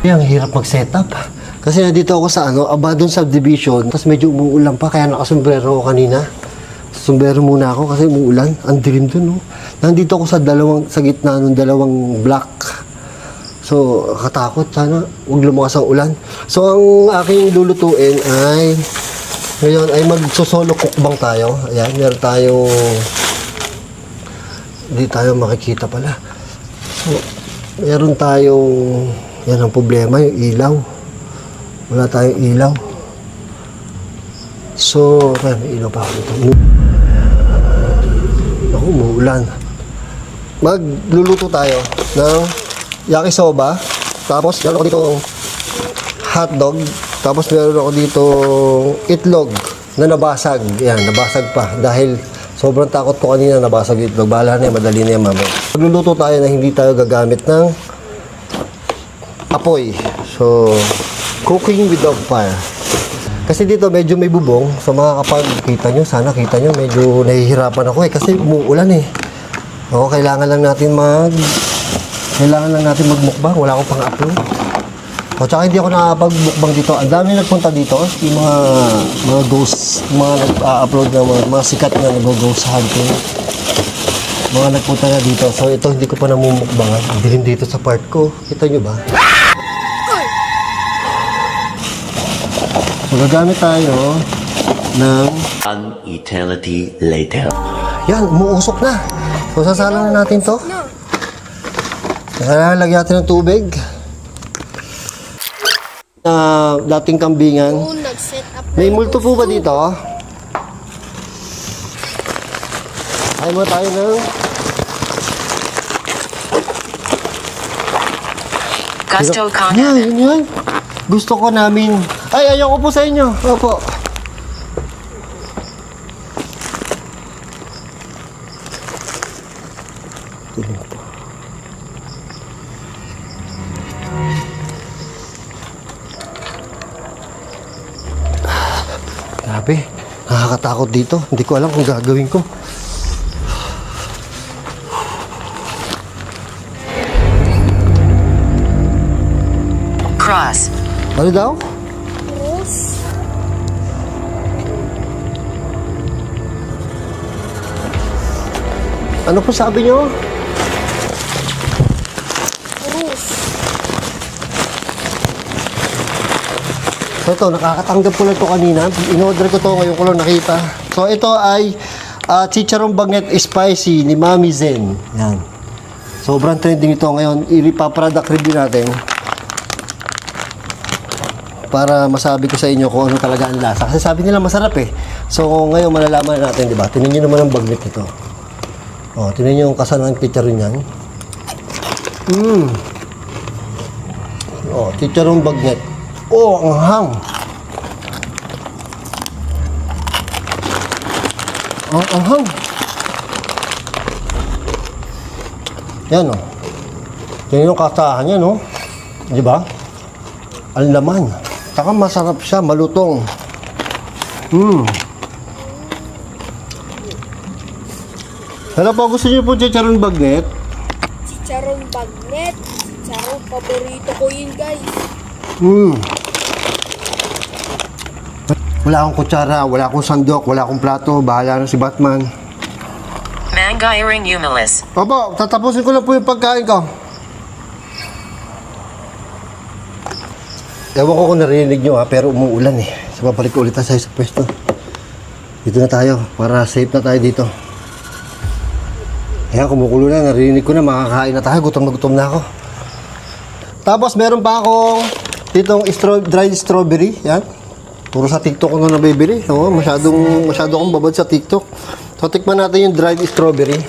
Ang hirap mag-setup. Kasi nandito ako sa abandoned subdivision, tapos medyo umuulan pa, kaya nakasombrero ako kanina. Sombrero muna ako kasi umuulan. Ang dilim dun, no? Nandito ako sa gitna ng dalawang block. So, katakot. Sana huwag lumakas ang ulan. So, ang aking lulutuin ay, ngayon ay magsosolo cookbang tayo. Ayan, meron tayong, hindi tayo makikita pala. So, meron tayong, yan ang problema, yung ilaw. Wala tayong ilaw. So, may ilaw pa ako dito. Ako, umuulan. Magluluto tayo ng yakisoba. Tapos, meron ako dito hotdog. Tapos, meron ako dito itlog na nabasag. Yan, nabasag pa. Dahil sobrang takot ko kanina nabasag yung itlog. Bahala na yan, madali na yan mamaya. Magluluto tayo na hindi tayo gagamit ng apoy. So, cooking without fire. Kasi dito medyo may bubong. So makakapagkita nyo, sana kita nyo, medyo nahihirapan ako kasi umuulan eh. O, kailangan lang natin magmukbang. Wala akong pang-upload. O, tsaka hindi ako nakapag-mukbang dito. Ang dami nagpunta dito. Yung mga ghost, mga nag-upload na mga sikat na nag-ghost hunting. Mga nagpunta na dito. So ito hindi ko pa namumukbangan. Dilim dito sa part ko. Kita nyo ba? So, gagamit tayo ng an eternity later. Yan, umuusok na. So, sasalang na natin to. Lagyan natin ng tubig. Dating kambingan. May multo po ba dito? Ay mo tayo ng Gusto Conrad. Yan. Gusto ko namin. Ay, ayaw ko po sa inyo. Opo. Grabe. Nakakatakot dito. Hindi ko alam kung gagawin ko. Cross. Ano daw? Ano po sabi nyo? So ito, nakakatanggap ko lang ito kanina. In-order ko ito, ngayon ko lang nakita. So ito ay chicharong bagnet spicy ni Mami Zen. Yan. Sobrang trending ito ngayon. Ipaproduct review natin. Para masabi ko sa inyo kung ano talaga ang lasa. Kasi sabi nila masarap eh. So ngayon malalaman natin, di ba? Tingnan nyo naman ang bagnet ito. O, tingnan nyo yung kasan ng chicharon yan. O, chicharong bagnet. O, ang hang. Ang hang. Yan o. Tingnan yung kasahan yan o. Di ba? Ang laman. Saka masarap siya, malutong. Ano po, gusto niyo po chicharon bagnet? Chicharon bagnet. Chicharon, paborito ko yun, guys. Wala akong kutsara, wala akong sandok, wala akong plato. Bahala na si Batman. Mangiring Humilis. Opo, tatapusin ko lang po yung pagkain ko. Ewan ko kung narinig nyo pero umuulan eh. So, babalik ko ulit tayo sa pwesto. Dito na tayo, para safe na tayo dito. Ayan, kumukulo na, narinig ko na, makakain na tayo. Gutom na ako. Tapos, meron pa akong ditong dried strawberry. Yan. Puro sa TikTok ko na nabibili. Oo, masyado akong babad sa TikTok. So, tikman natin yung dried strawberry.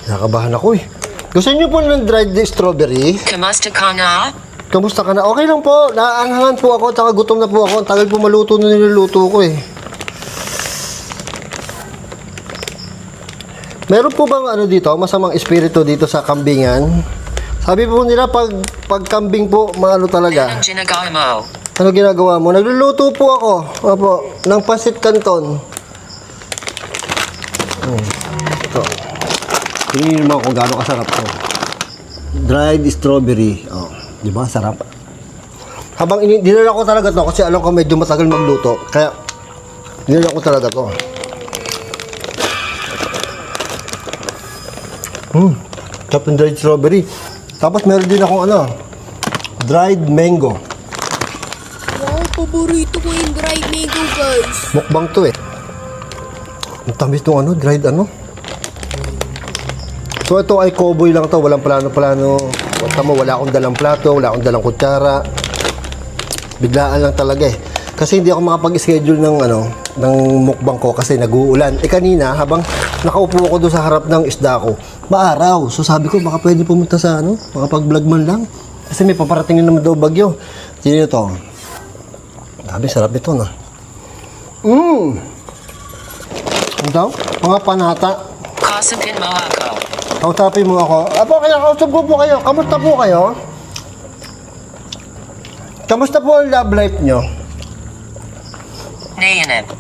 Nakakabahan ako eh. Gusto niyo po ng dried strawberry? Kamusta ka na? Kamusta ka na? Okay lang po. Naanghangan po ako, tsaka gutom na po ako. Ang tagal po maluto na niluluto ko eh. Meron po bang ano dito, masamang espiritu dito sa kambingan? Sabi po nila pag kambing po, maano talaga. Anong ginagawa mo? Ano ginagawa mo? Nagluluto po ako. Opo, ng pasit canton. Ito. Tingnan mo kung gaano kasarap to. Dried strawberry. Oh, di ba? Sarap. Habang dinala ko talaga to kasi alam ko medyo matagal magluto. Kaya, dinala ko talaga to. Sarap yung dried strawberry. Tapos meron din akong dried mango. Wow, paborito ko yung dried mango, guys. Mukbang to eh. Ang tamis nung dried So ito ay cowboy lang to, walang plano-plano. Wala akong dalang plato, wala akong dalang kutsara. Biglaan lang talaga eh. Kasi hindi ako makapag-schedule ng mukbang ko kasi nag-uulan. Kanina habang nakaupo ako doon sa harap ng isda ko, maaraw. So sabi ko baka pwede pumunta sa makapag-vlog man lang. Kasi may paparating naman daw bagyo. Sino ito? Sabi, sarap ito na. Ano daw? Mga panata. Kasapin mo ako. Kausapin mo ako. Apo, kaya kausap ko po kayo. Kamusta po kayo? Kamusta po ang love life nyo? Nainip.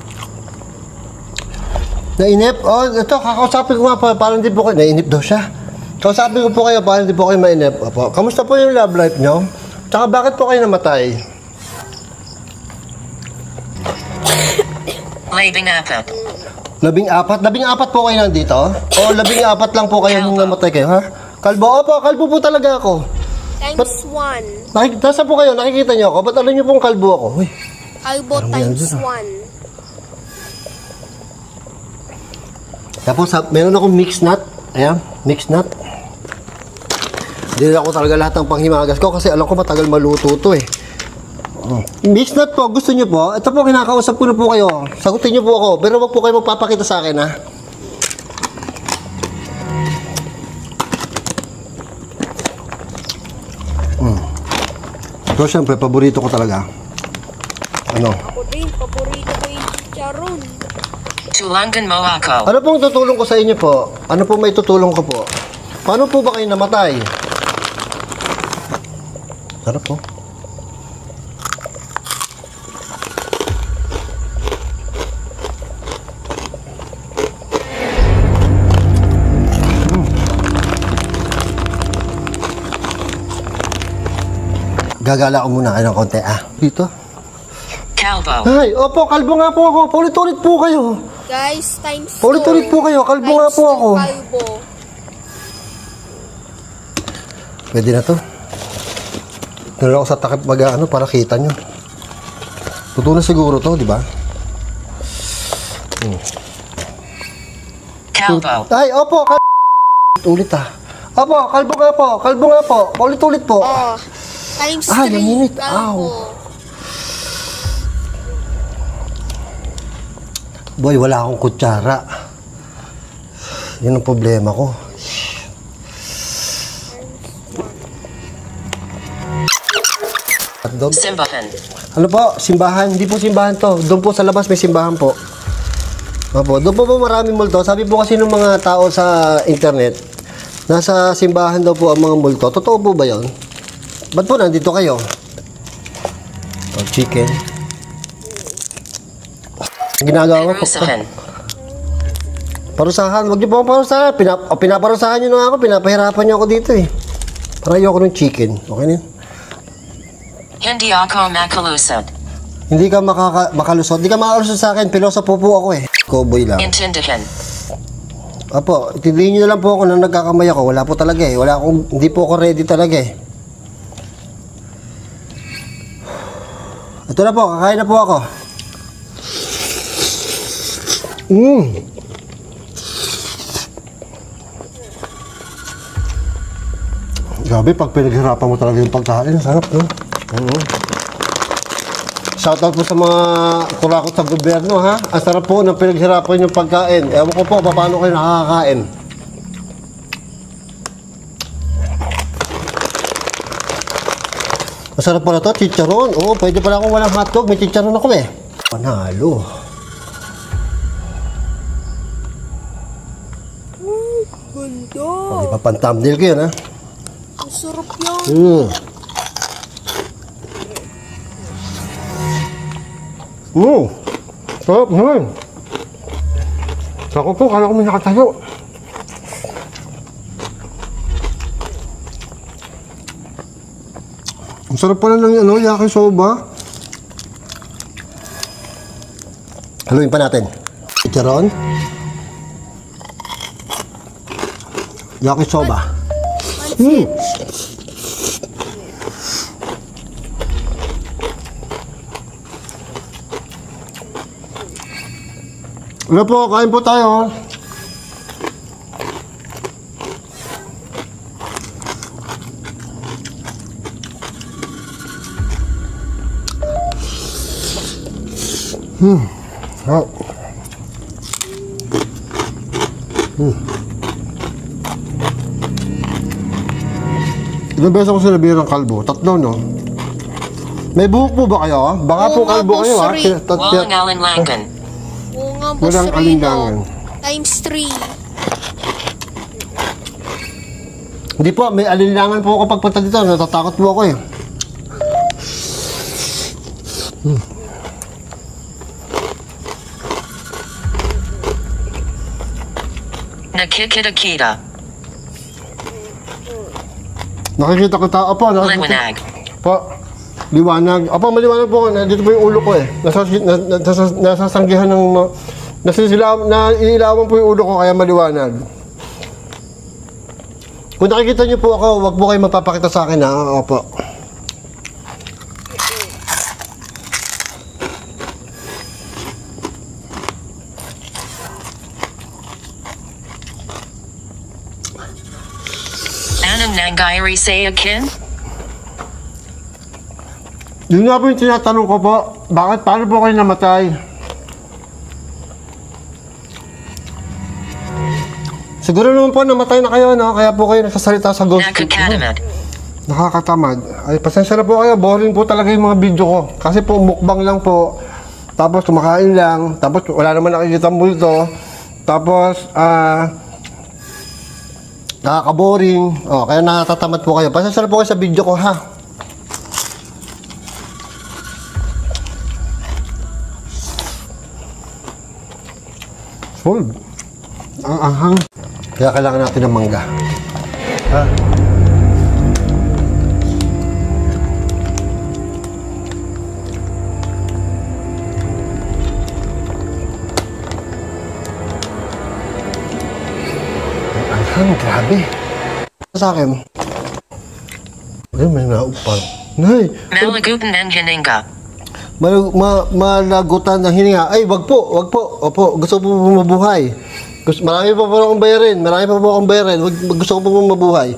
Nainip? Oh, ito, kakausapin ko nga po. Parang di po kayo. Nainip daw siya. Kausapin ko po kayo. Parang di po kayo mainip. Apo, kamusta po yung love life nyo? Tsaka bakit po kayo namatay? Labing-apat. 14? 14 po kayo nandito? O 14 lang po kayo nung namatay kayo, ha? Kalbo? Opo, kalbo po talaga ako. Times 1. Nasa po kayo? Nakikita niyo ako? Ba't alam niyo pong kalbo ako? Uy, Kalbo Parang times yan 1. tapos meron akong mixed nut. Ayan, mixed nut. Dinala ko talaga lahat ng panghimagas ko kasi alam ko matagal maluto to eh. Mixed nut po, gusto niyo po? Ito po, kinakausap ko na po kayo. Sagutin niyo po ako, pero wag po kayo magpapakita sa akin, ha? Ito, syempre, paborito ko talaga. Ako din, paborito ko yung chicharon. Tulangan mo ako. Ano pong tutulong ko sa inyo po? Ano pong may tutulong ko po? Paano po ba kayo namatay? Sarap po. Gagala ko muna kayo ng konti, Dito. Kalbo. Ay, opo, kalbo nga po ako. Paulit-ulit po kayo. Guys, times 4. Paulit-ulit po kayo. Kalbo nga po ako. Kalbo. Pwede na to. Nalala ko sa takip para kita nyo. Totoo na siguro to, di ba? Kalbo. Ay, opo, ulit Opo, kalbo nga po. Kalbo nga po. Paulit-ulit po. Oh, times 3. naninit. Kalbo. Boy, wala akong kutsara. Yun ang problema ko. Hotdog. Simbahan. Ano po? Simbahan? Hindi po simbahan to. Doon po sa labas may simbahan po. Opo, doon po maraming multo. Sabi po kasi ng mga tao sa internet, nasa simbahan daw po ang mga multo. Totoo po ba yun? Ba't po nandito kayo? Oh, chicken. Ginagawa ko. Parusahan. Parusahan. Huwag niyo po akong parusahan. Pinaparusahan niyo na ako. Pinapahirapan niyo ako dito eh. Para ayoko ng chicken. Okay na yun? Hindi ako makalusot. Hindi ka makalusot. Hindi ka makalusot sa akin. Piloso po ako eh. Cowboy lang. Intindihan. Apo, itindihin niyo na lang po ako na nagkakamay ako. Wala po talaga eh. Hindi po ako ready talaga eh. Ito na po. Kakain na po ako. Grabe, pag pinaghirapan mo talaga yung pagkain, sarap, no? Shoutout po sa mga kurakot sa gobyerno, ha? Ang sarap po ng pinaghirapan yung pagkain. Ewan ko po, paano kayo nakakakain. Masarap pala to, chicharon. Oo, pwede pala akong walang hotdog. May chicharon ako eh. Panalo. Ganda. Di ba pan-thumbnail ko yun, ha? Ang sarap yan. Sarap naman. Ako po, kala ko may nakatayo. Masarap pala ng ano, yakisoba. Haluin pa natin. Chicharon. Yakisoba. Ano po, kain po tayo. Oh. Ilang beses ako sinabi ng kalbo? Tatlo, no? May buhok po ba kayo? Baka po Oo nga kalbo po, kayo, ha? sorry. Walang alinlangan. Oo nga, boss Walang Rino. alinlangan. Times 3. Hindi po, may alinlangan po ako pagpunta dito. Natatakot po ako, eh. Nakikita-kita. Nakikita kita. Opo, nakikita. Liwanag. Po, liwanag. Opo, maliwanag po. Nandito po yung ulo ko, eh. Nasasanggihan ng... Naiilawan po yung ulo ko, kaya maliwanag. Kung nakikita niyo po ako, wag po kayo mapapakita sa akin, ha? Opo. Anong nangyari sa akin? Yun nga po yung tinatanong ko po. Bakit? Paano po kayo namatay? Siguro naman po namatay na kayo, no? Kaya po kayo nagsasalita sa ghost. Nakakatamad. Nakakatamad. Ay, pasensya na po kayo. Boring po talaga yung mga video ko. Kasi po, mukbang lang po. Tapos, kumakain lang. Tapos, wala naman nakikita multo. Tapos, nakaka-boring. Oh, kaya nakatatamad po kayo. Pasensya na po kayo sa video ko, ha? Full. Ang anghang. Kaya kailangan natin ng mangga. Ha? Ang anghang, grabe. Sa akin. Ay, may naupang. Nay, Malagutan ng hininga. malagutan ng hininga. Ay, wag po, wag po. Opo, gusto po mabuhay. Marami pa po akong bayarin. Marami pa po akong bayarin. Gusto ko po mabuhay.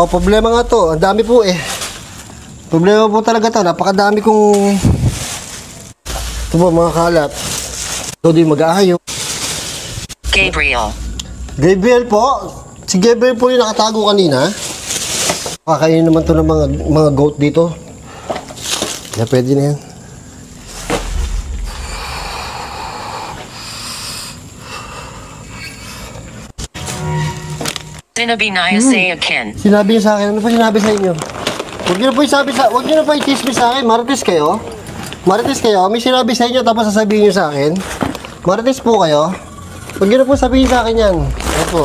Problema nga to. Ang dami po eh. Problema po talaga to. Napakadami kong ito po, mga kalat. Ito di mag-aayo. Gabriel. Gabriel po. Si Gabriel po yung nakatago kanina. Kakainin naman to ng mga goat dito. Kaya pwede na yan. Sinabi na sa akin. Sinabi niyo sa akin, ano pa sinabi sa inyo? Huwag niyo na po isabi sa, huwag niyo na po i-chismis sa akin, marites kayo. Marites kayo, may sinabi sa inyo tapos sasabihin niyo sa akin. Marites po kayo. Huwag niyo na po sabihin sa akin yan. Opo.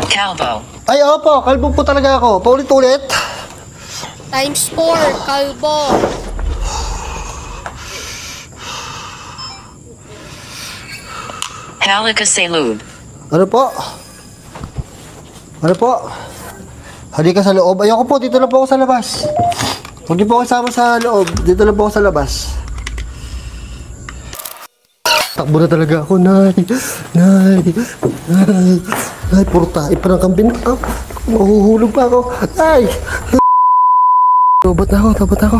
Calvo. Ay, opo, kalbo po talaga ako. Paulit-ulit. Times 4, kalbo. Halika sa loob. Ano po? Ano po? Halika sa loob. Ayoko po, dito lang po ako sa labas. Huwag niyo po kasama sa loob. Dito lang po ako sa labas. Takbo na talaga ako, Nay. Nay. Nay. Nay, puro tayo pa ng kambing. Mahuhulog pa ako. Ay! Tobat na ako, tobat na ako.